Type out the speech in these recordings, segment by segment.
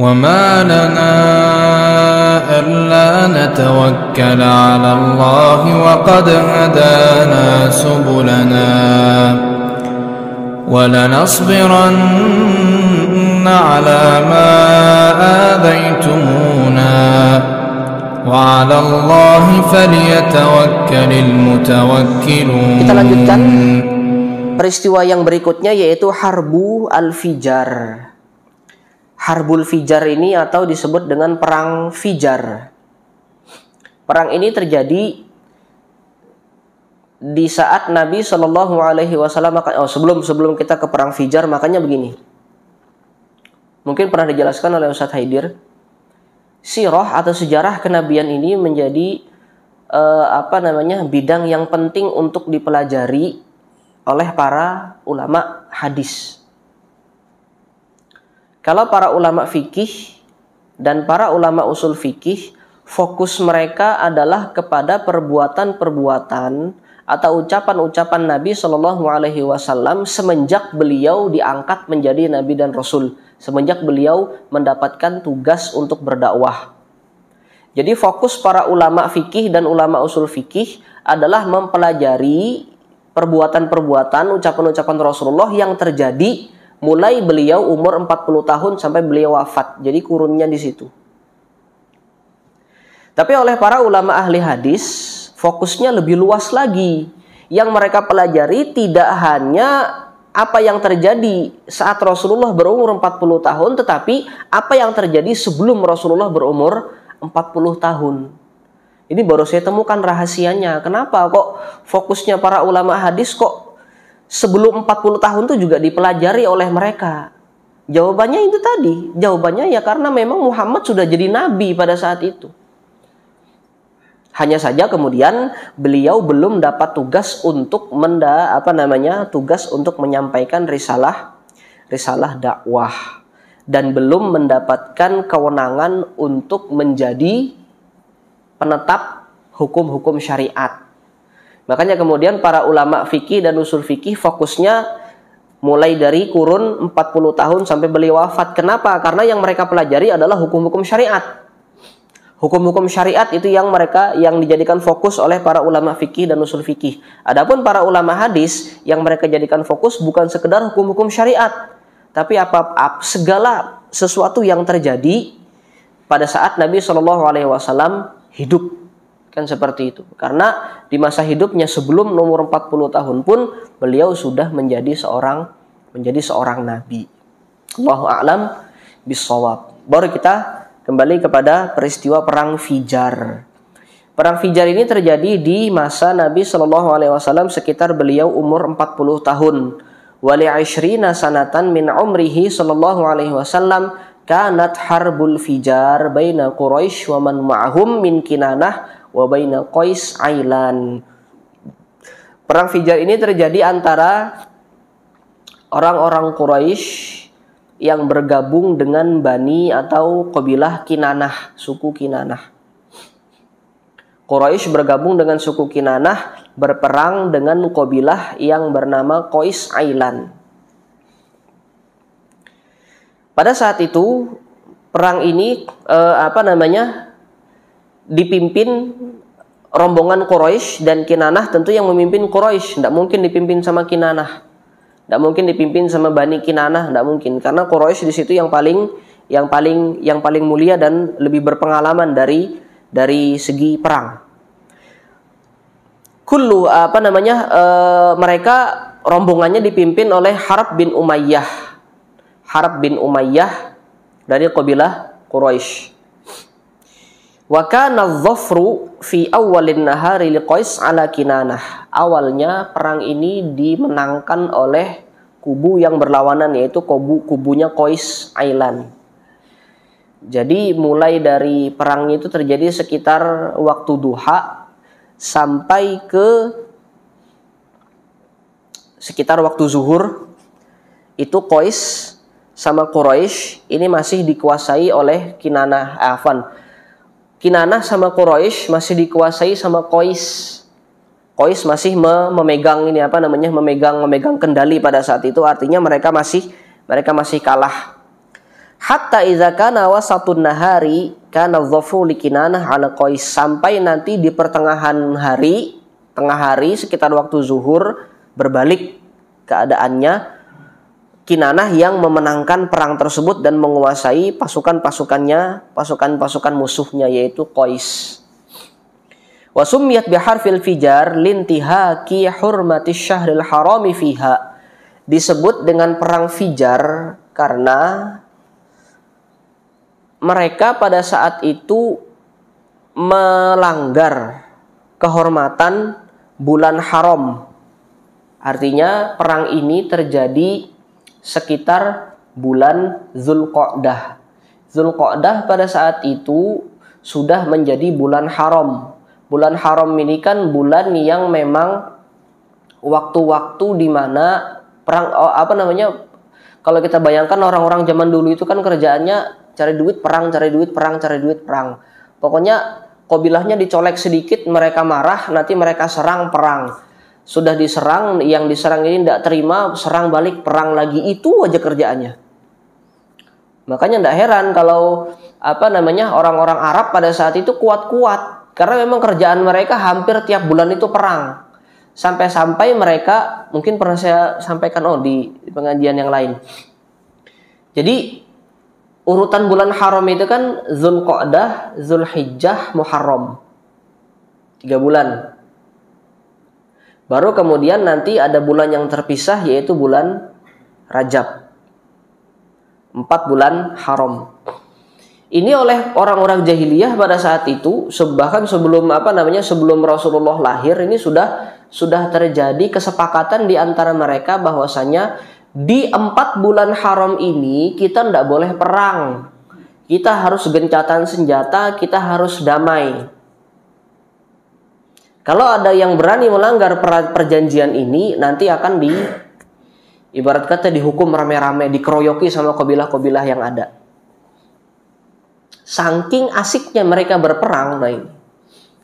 وَمَا لَنَا أَلَّا نَتَوَكَّلَ عَلَى اللَّهِ وَقَدْ هَدَانَا سُبُلَنَا وَلَنَصْبِرَنَّ عَلَى مَا آذَيْتُمُونَا وَعَلَى اللَّهِ فَلْيَتَوَكَّلِ الْمُتَوَكِّلُونَ. Kita lanjutkan peristiwa yang berikutnya, yaitu Harbu Al-Fijar. Harbul Fijar ini atau disebut dengan perang Fijar. Perang ini terjadi di saat Nabi Shallallahu Alaihi Wasallam. Sebelum kita ke perang Fijar, makanya begini. Mungkin pernah dijelaskan oleh Ustadz Haidir. Sirah atau sejarah kenabian ini menjadi bidang yang penting untuk dipelajari oleh para ulama hadis. Kalau para ulama fikih dan para ulama usul fikih, fokus mereka adalah kepada perbuatan-perbuatan atau ucapan-ucapan Nabi Shallallahu Alaihi Wasallam semenjak beliau diangkat menjadi Nabi dan Rasul, semenjak beliau mendapatkan tugas untuk berdakwah. Jadi fokus para ulama fikih dan ulama usul fikih adalah mempelajari perbuatan-perbuatan, ucapan-ucapan Rasulullah yang terjadi mulai beliau umur 40 tahun sampai beliau wafat. Jadi kurunnya di situ. Tapi oleh para ulama ahli hadis, fokusnya lebih luas lagi. Yang mereka pelajari tidak hanya apa yang terjadi saat Rasulullah berumur 40 tahun, tetapi apa yang terjadi sebelum Rasulullah berumur 40 tahun. Ini baru saya temukan rahasianya. Kenapa kok fokusnya para ulama hadis kok sebelum 40 tahun itu juga dipelajari oleh mereka? Jawabannya itu tadi. Jawabannya ya karena memang Muhammad sudah jadi nabi pada saat itu. Hanya saja kemudian beliau belum dapat tugas untuk tugas untuk menyampaikan risalah dakwah dan belum mendapatkan kewenangan untuk menjadi penetap hukum-hukum syariat. Makanya kemudian para ulama fikih dan usul fikih fokusnya mulai dari kurun 40 tahun sampai beliau wafat. Kenapa? Karena yang mereka pelajari adalah hukum-hukum syariat. Hukum-hukum syariat itu yang dijadikan fokus oleh para ulama fikih dan usul fikih. Adapun para ulama hadis yang mereka jadikan fokus bukan sekedar hukum-hukum syariat, tapi segala sesuatu yang terjadi pada saat Nabi Shallallahu Alaihi Wasallam hidup. Kan seperti itu. Karena di masa hidupnya sebelum umur 40 tahun pun beliau sudah menjadi seorang nabi. Allahu a'lam bishawab. Baru kita kembali kepada peristiwa perang Fijar. Perang Fijar ini terjadi di masa Nabi Shallallahu Alaihi Wasallam sekitar beliau umur 40 tahun. Wali 20 sanatan min umrihi Shallallahu Alaihi Wasallam kanat harbul Fijar baina Quraisy wa man ma'hum min Kinanah wa baina Qais Ailan. Perang Fijar ini terjadi antara orang-orang Quraisy yang bergabung dengan Bani atau kabilah Kinanah, suku Kinanah. Quraisy bergabung dengan suku Kinanah, berperang dengan kabilah yang bernama Qais Ailan. Pada saat itu perang ini dipimpin rombongan Quraisy dan Kinanah. Tentu yang memimpin Quraisy, tidak mungkin dipimpin sama Kinanah, tidak mungkin dipimpin sama Bani Kinanah, tidak mungkin, karena Quraisy di situ yang paling mulia dan lebih berpengalaman dari segi perang. Mereka rombongannya dipimpin oleh Harb bin Umayyah. Harb bin Umayyah dari kabilah Quraisy. Wa kana adh-dhafru fi awwalin nahari liqais ala Kinanah. Awalnya perang ini dimenangkan oleh kubu yang berlawanan, yaitu kubunya Qais Ailan. Jadi mulai dari perang itu terjadi sekitar waktu duha sampai ke sekitar waktu zuhur. Itu Qais sama Quraisy ini masih dikuasai oleh Kinanah. Kinanah sama Quraisy masih dikuasai sama Qais. Qais masih memegang memegang kendali pada saat itu, artinya mereka masih kalah. Hatta idza kana wasatun nahari kana dhafru likinanah ala Qais, sampai nanti di pertengahan hari, tengah hari sekitar waktu zuhur, berbalik keadaannya, Kinanah yang memenangkan perang tersebut dan menguasai pasukan-pasukannya, pasukan-pasukan musuhnya, yaitu Qais. Wa summiyat biharfil fijar lintihaki hurmati syahril harami fiha. Disebut dengan perang Fijar karena mereka pada saat itu melanggar kehormatan bulan haram. Artinya perang ini terjadi sekitar bulan Zulqa'dah. Zulqa'dah pada saat itu sudah menjadi bulan haram. Bulan haram ini kan bulan yang memang waktu-waktu di mana perang, kalau kita bayangkan orang-orang zaman dulu itu kan kerjaannya cari duit perang, cari duit perang, cari duit perang. Pokoknya kabilahnya dicolek sedikit, mereka marah, nanti mereka serang, perang. Sudah diserang, yang diserang ini tidak terima, serang balik, perang lagi. Itu aja kerjaannya. Makanya tidak heran kalau orang-orang Arab pada saat itu kuat-kuat, karena memang kerjaan mereka hampir tiap bulan itu perang. Sampai-sampai mereka, mungkin pernah saya sampaikan di pengajian yang lain. Jadi urutan bulan haram itu kan Zulqa'dah, Zulhijjah, Muharram. 3 bulan. Baru kemudian nanti ada bulan yang terpisah, yaitu bulan Rajab. 4 bulan haram. Ini oleh orang-orang jahiliyah pada saat itu, bahkan sebelum sebelum Rasulullah lahir, ini sudah terjadi kesepakatan di antara mereka bahwasanya di 4 bulan haram ini kita tidak boleh perang. Kita harus gencatan senjata, kita harus damai. Kalau ada yang berani melanggar perjanjian ini, nanti akan ibarat kata dihukum rame-rame, dikeroyoki sama kabilah-kabilah yang ada. Saking asiknya mereka berperang, ini.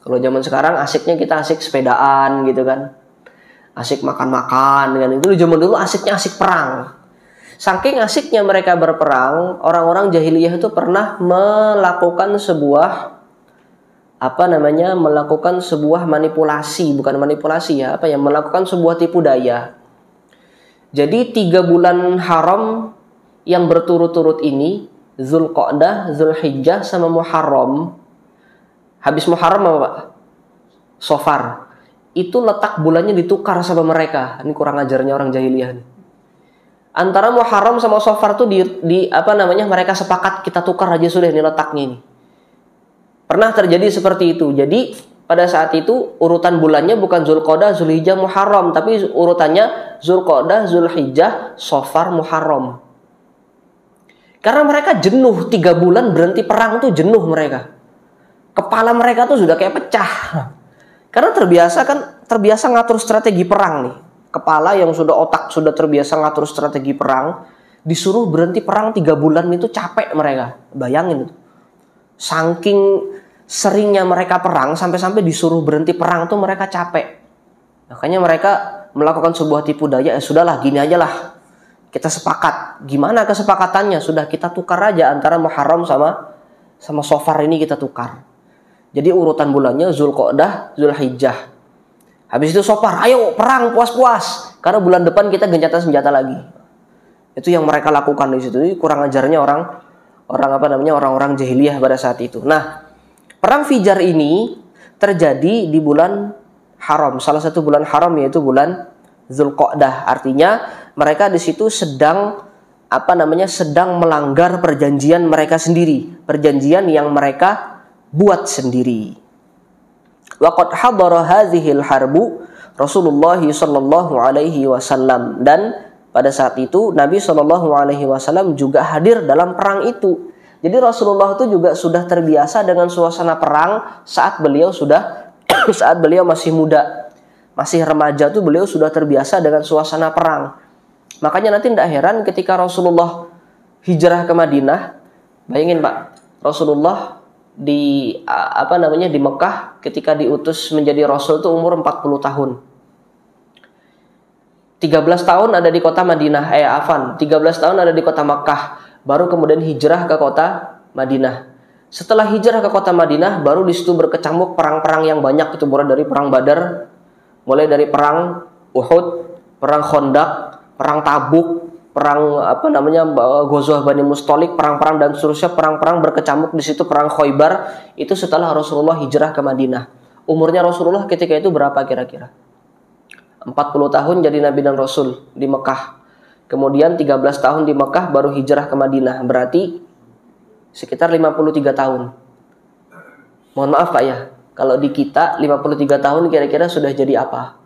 Kalau zaman sekarang asiknya kita asik sepedaan gitu kan. Asik makan-makan kan. Itu zaman dulu asiknya asik perang. Saking asiknya mereka berperang, orang-orang jahiliyah itu pernah melakukan sebuah melakukan sebuah manipulasi, bukan manipulasi melakukan sebuah tipu daya. Jadi 3 bulan haram yang berturut-turut ini, Zulqa'dah, Zulhijjah sama Muharram. Habis Muharram apa, Pak? Safar. Itu letak bulannya ditukar sama mereka. Ini kurang ajarnya orang jahiliyah. Antara Muharram sama Safar tuh mereka sepakat kita tukar aja sudah, ini letaknya ini. Pernah terjadi seperti itu. Jadi pada saat itu urutan bulannya bukan Zulqa'dah, Zulhijjah, Muharram, tapi urutannya Zulqa'dah, Zulhijjah, Safar, Muharram. Karena mereka jenuh 3 bulan berhenti perang tuh jenuh mereka. Kepala mereka tuh sudah kayak pecah. Karena terbiasa ngatur strategi perang nih. Kepala yang otak sudah terbiasa ngatur strategi perang, disuruh berhenti perang 3 bulan itu capek mereka. Bayangin itu. Saking seringnya mereka perang, sampai-sampai disuruh berhenti perang tuh mereka capek. Makanya mereka melakukan sebuah tipu daya. Sudahlah, gini aja lah. Kita sepakat. Gimana kesepakatannya? Sudah, kita tukar aja antara Muharram sama Safar ini kita tukar. Jadi urutan bulannya Zulqa'dah, Zulhijjah. Habis itu Safar, ayo perang puas-puas. Karena bulan depan kita gencatan senjata lagi. Itu yang mereka lakukan di situ. Ini kurang ajarnya orang-orang jahiliyah pada saat itu. Nah, perang Fijar ini terjadi di bulan haram. Salah satu bulan haram yaitu bulan Zulqa'dah. Artinya mereka di situ sedang melanggar perjanjian mereka sendiri, perjanjian yang mereka buat sendiri. Wa qad hadara hadhil harbu Rasulullah sallallahu alaihi wasallam, dan pada saat itu Nabi sallallahu alaihi wasallam juga hadir dalam perang itu. Jadi Rasulullah itu juga sudah terbiasa dengan suasana perang saat beliau masih muda, masih remaja tuh beliau sudah terbiasa dengan suasana perang. Makanya nanti tidak heran ketika Rasulullah hijrah ke Madinah, bayangin Pak, Rasulullah di Mekah ketika diutus menjadi Rasul itu umur 40 tahun. 13 tahun ada di kota Madinah, 13 tahun ada di kota Mekah. baru kemudian hijrah ke kota Madinah. Setelah hijrah ke kota Madinah, baru di situ berkecamuk perang-perang yang banyak, itu mulai dari perang Badar, mulai dari perang Uhud, perang Khandaq, perang Tabuk, perang Ghazwah Bani Mustalik, perang-perang dan seterusnya, perang-perang berkecamuk di situ, perang Khaybar, itu setelah Rasulullah hijrah ke Madinah. Umurnya Rasulullah ketika itu berapa kira-kira? 40 tahun jadi Nabi dan Rasul di Mekah. Kemudian 13 tahun di Mekah baru hijrah ke Madinah. Berarti sekitar 53 tahun. Mohon maaf Pak ya, kalau di kita 53 tahun kira-kira sudah jadi apa?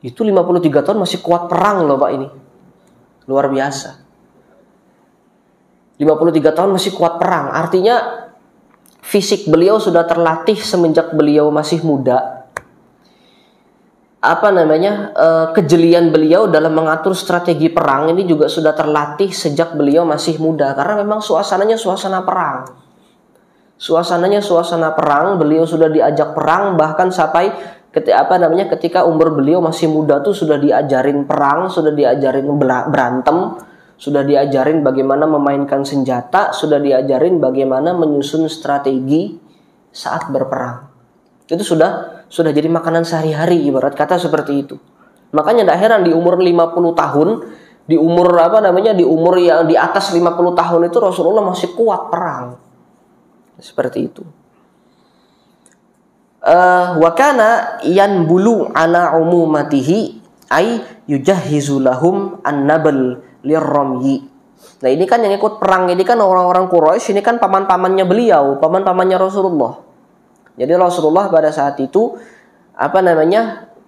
Itu 53 tahun masih kuat perang loh Pak ini. Luar biasa. 53 tahun masih kuat perang. Artinya fisik beliau sudah terlatih semenjak beliau masih muda. Kejelian beliau dalam mengatur strategi perang ini juga sudah terlatih sejak beliau masih muda. Karena memang suasananya suasana perang. Suasananya suasana perang, beliau sudah diajak perang, bahkan sampai ketika umur beliau masih muda tuh sudah diajarin perang, sudah diajarin berantem, sudah diajarin bagaimana memainkan senjata, sudah diajarin bagaimana menyusun strategi saat berperang. Itu sudah jadi makanan sehari-hari, ibarat kata seperti itu. Makanya tidak heran di umur 50 tahun, di umur yang di atas 50 tahun itu Rasulullah masih kuat perang. Seperti itu. Wa kana yanbulu ala umumatihi ay yujahizu lahum an-nabl lirramyi. Nah, ini kan yang ikut perang ini kan orang-orang Quraisy, ini kan paman-pamannya beliau, paman-pamannya Rasulullah. Jadi Rasulullah pada saat itu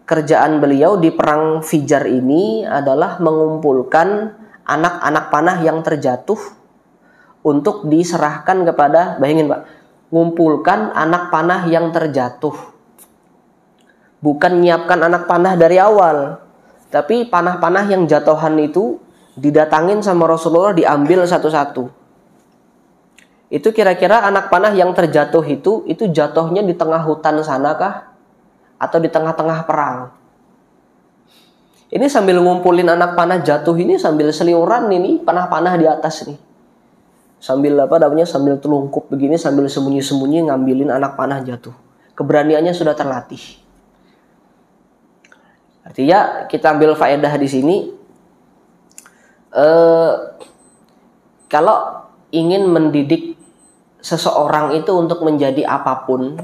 kerjaan beliau di perang Fijar ini adalah mengumpulkan anak-anak panah yang terjatuh untuk diserahkan kepada, bayangin Pak, ngumpulkan anak panah yang terjatuh. Bukan nyiapkan anak panah dari awal, tapi panah-panah yang jatuhan itu didatangin sama Rasulullah, diambil satu-satu. Itu kira-kira anak panah yang terjatuh itu jatuhnya di tengah hutan sana kah? Atau di tengah-tengah perang? Ini sambil ngumpulin anak panah jatuh ini, sambil seliuran ini panah-panah di atas nih. Sambil sambil telungkup begini, sambil sembunyi-sembunyi ngambilin anak panah jatuh. Keberaniannya sudah terlatih. Artinya kita ambil faedah di sini, kalau ingin mendidik seseorang itu untuk menjadi apapun,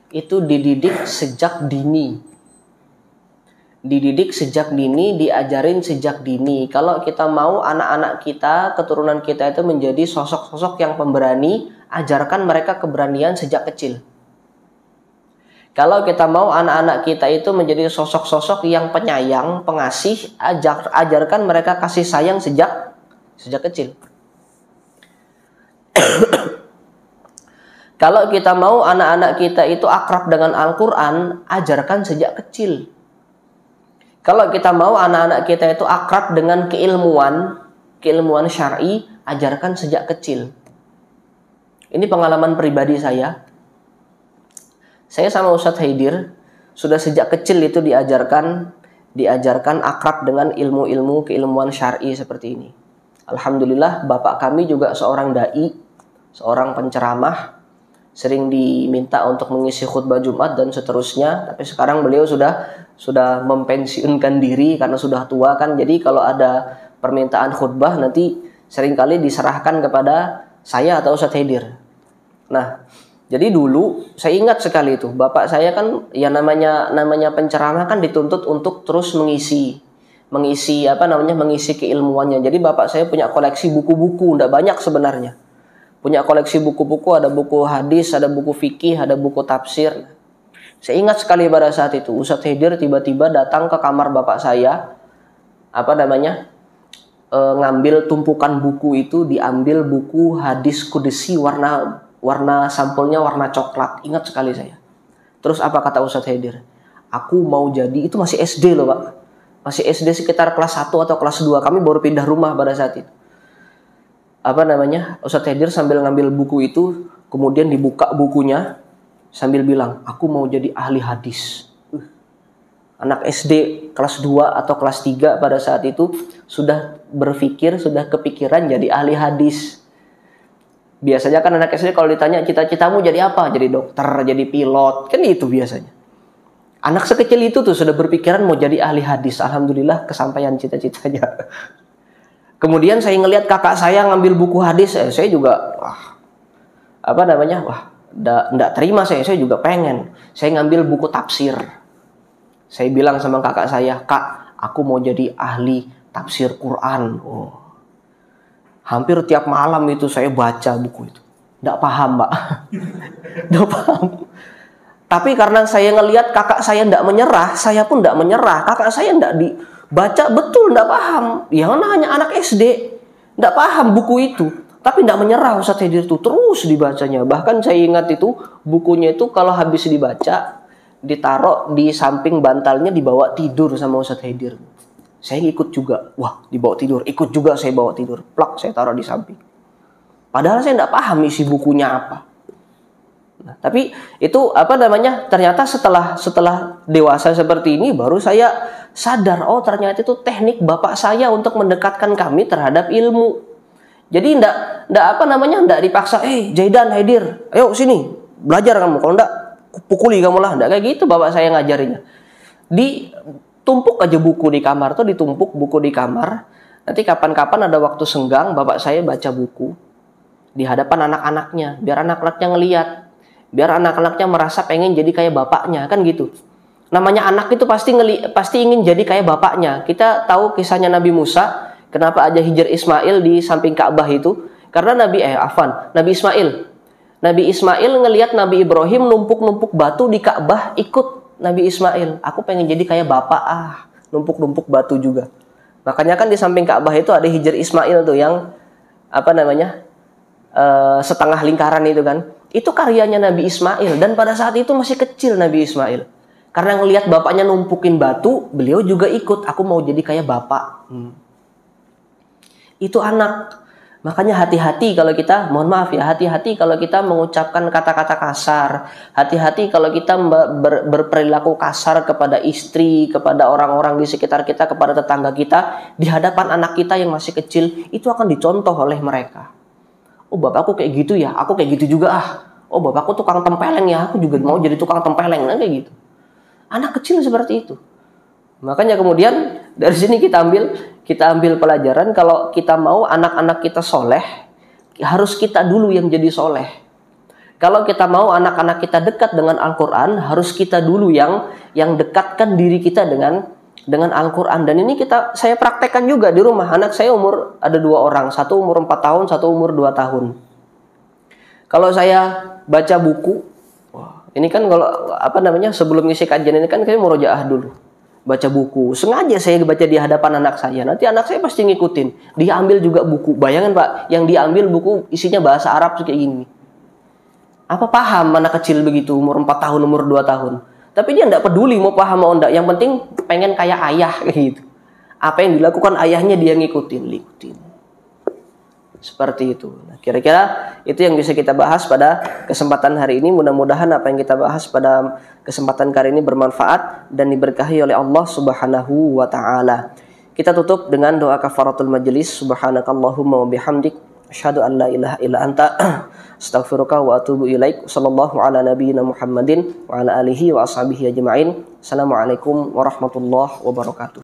itu dididik sejak dini. Dididik sejak dini, diajarin sejak dini. Kalau kita mau anak-anak kita, keturunan kita itu menjadi sosok-sosok yang pemberani, ajarkan mereka keberanian sejak kecil. Kalau kita mau anak-anak kita itu menjadi sosok-sosok yang penyayang, pengasih, ajarkan mereka kasih sayang sejak kecil. Kalau kita mau anak-anak kita itu akrab dengan Al-Quran, ajarkan sejak kecil. Kalau kita mau anak-anak kita itu akrab dengan keilmuan syar'i, ajarkan sejak kecil. Ini pengalaman pribadi saya. Saya sama Ustadz Haidir sudah sejak kecil itu diajarkan akrab dengan ilmu-ilmu keilmuan syar'i seperti ini. Alhamdulillah bapak kami juga seorang dai, seorang penceramah, sering diminta untuk mengisi khutbah Jumat dan seterusnya. Tapi sekarang beliau sudah mempensiunkan diri karena sudah tua kan. Jadi kalau ada permintaan khutbah nanti seringkali diserahkan kepada saya atau Ustadz Haidir. Nah, jadi dulu saya ingat sekali itu, bapak saya kan ya namanya penceramah kan dituntut untuk terus mengisi keilmuannya. Jadi bapak saya punya koleksi buku-buku, tidak banyak sebenarnya. Punya koleksi buku-buku, ada buku hadis, ada buku fikih, ada buku tafsir. Saya ingat sekali pada saat itu Ustadz Haidir tiba-tiba datang ke kamar bapak saya, ngambil tumpukan buku itu, diambil buku hadis Qudsi warna sampulnya warna coklat. Ingat sekali saya. Terus apa kata Ustadz Haidir? Aku mau jadi, itu masih SD loh Pak. Masih SD sekitar kelas 1 atau kelas 2. Kami baru pindah rumah pada saat itu. Ustadz Haidir sambil ngambil buku itu, kemudian dibuka bukunya sambil bilang, aku mau jadi ahli hadis. anak SD kelas 2 atau kelas 3 pada saat itu sudah berpikir, sudah kepikiran jadi ahli hadis. Biasanya kan anak SD kalau ditanya cita-citamu jadi apa? Jadi dokter, jadi pilot, kan itu biasanya. Anak sekecil itu tuh sudah berpikiran mau jadi ahli hadis. Alhamdulillah kesampaian cita-citanya. Kemudian saya ngelihat kakak saya ngambil buku hadis, saya juga enggak terima, saya juga pengen. Saya ngambil buku tafsir. Saya bilang sama kakak saya, "Kak, aku mau jadi ahli tafsir Quran." Oh. Hampir tiap malam itu saya baca buku itu. Enggak paham, Mbak. Enggak paham. Tapi karena saya ngelihat kakak saya enggak menyerah, saya pun enggak menyerah. Kakak saya enggak dibaca betul, enggak paham. Ya hanya anak SD. Enggak paham buku itu. Tapi enggak menyerah Ustaz Hedir itu, terus dibacanya. Bahkan saya ingat itu, bukunya itu kalau habis dibaca, ditaruh di samping bantalnya, dibawa tidur sama Ustaz Hedir. Saya ikut juga. Wah, dibawa tidur. Ikut juga saya bawa tidur. Plak, saya taruh di samping. Padahal saya enggak paham isi bukunya apa. Nah, tapi itu ternyata setelah dewasa seperti ini baru saya sadar, oh ternyata itu teknik bapak saya untuk mendekatkan kami terhadap ilmu. Jadi enggak dipaksa, Zaidan, Hedir, ayo sini, belajar kamu. Kalau enggak pukuli kamu lah. Enggak kayak gitu bapak saya ngajarinya. Ditumpuk aja buku di kamar tuh, ditumpuk buku di kamar. Nanti kapan-kapan ada waktu senggang, bapak saya baca buku di hadapan anak-anaknya, biar anak-anaknya ngelihat. Biar anak-anaknya merasa pengen jadi kayak bapaknya, kan gitu. Namanya anak itu pasti ingin jadi kayak bapaknya. Kita tahu kisahnya Nabi Musa, kenapa aja Hijr Ismail di samping Ka'bah itu? Karena Nabi Ismail ngelihat Nabi Ibrahim numpuk-numpuk batu di Ka'bah, ikut Nabi Ismail. Aku pengen jadi kayak bapak, numpuk-numpuk batu juga. Makanya kan di samping Ka'bah itu ada Hijr Ismail tuh yang setengah lingkaran itu kan. Itu karyanya Nabi Ismail, dan pada saat itu masih kecil Nabi Ismail. Karena ngelihat bapaknya numpukin batu, beliau juga ikut. Aku mau jadi kayak bapak. Itu anak. Makanya hati-hati kalau kita, hati-hati kalau kita mengucapkan kata-kata kasar. Hati-hati kalau kita berperilaku kasar kepada istri, kepada orang-orang di sekitar kita, kepada tetangga kita, di hadapan anak kita yang masih kecil, itu akan dicontoh oleh mereka. Oh, bapakku kayak gitu ya, aku kayak gitu juga Oh, bapakku tukang tempeleng ya, aku juga mau jadi tukang tempeleng. Nah, kayak gitu. Anak kecil seperti itu. Makanya kemudian dari sini kita ambil pelajaran, kalau kita mau anak-anak kita soleh, harus kita dulu yang jadi soleh. Kalau kita mau anak-anak kita dekat dengan Al-Quran, harus kita dulu yang dekatkan diri kita dengan Al-Quran. Dan ini saya praktekkan juga di rumah. Anak saya ada 2 orang, satu umur 4 tahun, satu umur 2 tahun. Kalau saya baca buku, ini kan sebelum ngisi kajian ini kan saya murojaah dulu, baca buku. Sengaja saya baca di hadapan anak saya. Nanti anak saya pasti ngikutin. Dia ambil juga buku. Bayangin Pak, yang diambil buku isinya bahasa Arab kayak gini. Apa paham anak kecil begitu, umur 4 tahun, umur 2 tahun. Tapi dia enggak peduli mau paham mau enggak. Yang penting pengen kayak ayah kayak gitu. Apa yang dilakukan ayahnya dia ngikutin. Seperti itu. Nah, kira-kira itu yang bisa kita bahas pada kesempatan hari ini. Mudah-mudahan apa yang kita bahas pada kesempatan kali ini bermanfaat dan diberkahi oleh Allah Subhanahu wa taala. Kita tutup dengan doa kafaratul majelis. Subhanakallahumma wa bihamdik, asyhadu an la ilaha illa anta, astaghfiruka wa atubu ilaik. Sallallahu ala nabiyyina Muhammadin wa ala alihi wa ashabihi ajma'in. Assalamualaikum warahmatullahi wabarakatuh.